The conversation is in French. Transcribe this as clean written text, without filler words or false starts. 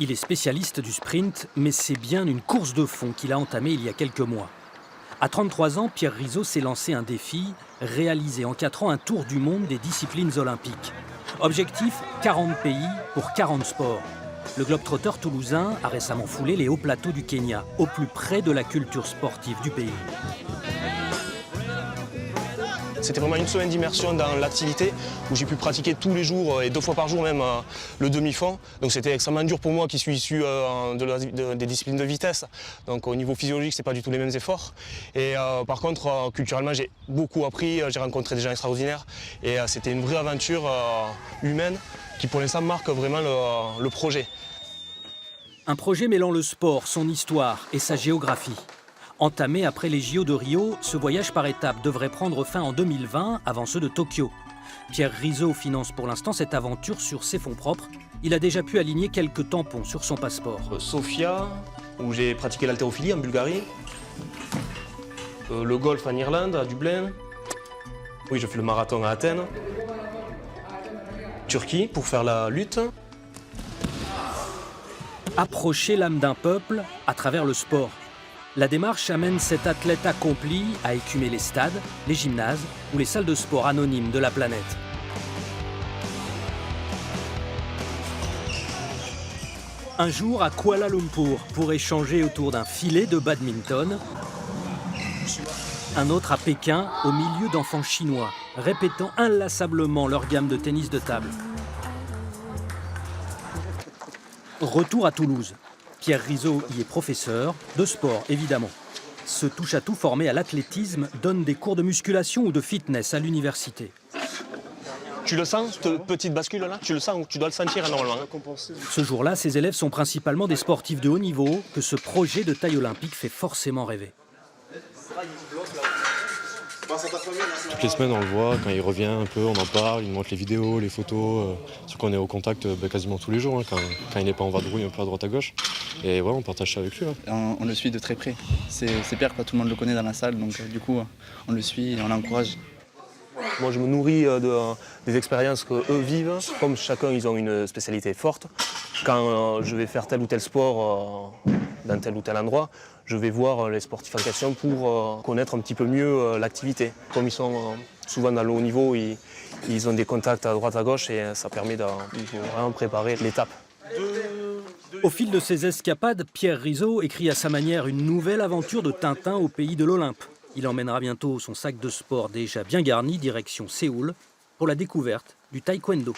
Il est spécialiste du sprint, mais c'est bien une course de fond qu'il a entamée il y a quelques mois. À 33 ans, Pierre Rizot s'est lancé un défi, réaliser en 4 ans un tour du monde des disciplines olympiques. Objectif, 40 pays pour 40 sports. Le globe-trotteur toulousain a récemment foulé les hauts plateaux du Kenya, au plus près de la culture sportive du pays. C'était vraiment une semaine d'immersion dans l'activité où j'ai pu pratiquer tous les jours et 2 fois par jour même le demi-fond. Donc c'était extrêmement dur pour moi qui suis issu des disciplines de vitesse. Donc au niveau physiologique, c'est pas du tout les mêmes efforts. Et par contre, culturellement, j'ai beaucoup appris, j'ai rencontré des gens extraordinaires et c'était une vraie aventure humaine qui pour l'instant marque vraiment le projet. Un projet mêlant le sport, son histoire et sa géographie. Entamé après les JO de Rio, ce voyage par étapes devrait prendre fin en 2020, avant ceux de Tokyo. Pierre Rizot finance pour l'instant cette aventure sur ses fonds propres. Il a déjà pu aligner quelques tampons sur son passeport. Sofia, où j'ai pratiqué l'haltérophilie en Bulgarie. Le golf en Irlande, à Dublin. Oui, je fais le marathon à Athènes. Turquie, pour faire la lutte. Approcher l'âme d'un peuple à travers le sport. La démarche amène cet athlète accompli à écumer les stades, les gymnases ou les salles de sport anonymes de la planète. Un jour à Kuala Lumpur pour échanger autour d'un filet de badminton. Un autre à Pékin au milieu d'enfants chinois, répétant inlassablement leur gamme de tennis de table. Retour à Toulouse. Pierre Rizot y est professeur, de sport évidemment. Ce touche-à-tout formé à l'athlétisme donne des cours de musculation ou de fitness à l'université. Tu le sens, cette petite bascule-là? Tu le sens ou tu dois le sentir normalement? Ce jour-là, ses élèves sont principalement des sportifs de haut niveau que ce projet de taille olympique fait forcément rêver. Toutes les semaines, on le voit, quand il revient un peu, on en parle, il nous montre les vidéos, les photos. Sur qu'on est au contact quasiment tous les jours, hein, quand il n'est pas en vadrouille un peu à droite à gauche. Et voilà, on partage ça avec lui. On le suit de très près. C'est Pierre, tout le monde le connaît dans la salle, donc du coup, on le suit et on l'encourage. Moi, je me nourris des expériences qu'eux vivent. Comme chacun, ils ont une spécialité forte. Quand je vais faire tel ou tel sport dans tel ou tel endroit, je vais voir les sportifs en question pour connaître un petit peu mieux l'activité. Comme ils sont souvent dans le haut niveau, ils ont des contacts à droite à gauche et ça permet de vraiment préparer l'étape. Au fil de ses escapades, Pierre Rizot écrit à sa manière une nouvelle aventure de Tintin au pays de l'Olympe. Il emmènera bientôt son sac de sport déjà bien garni direction Séoul pour la découverte du taekwondo.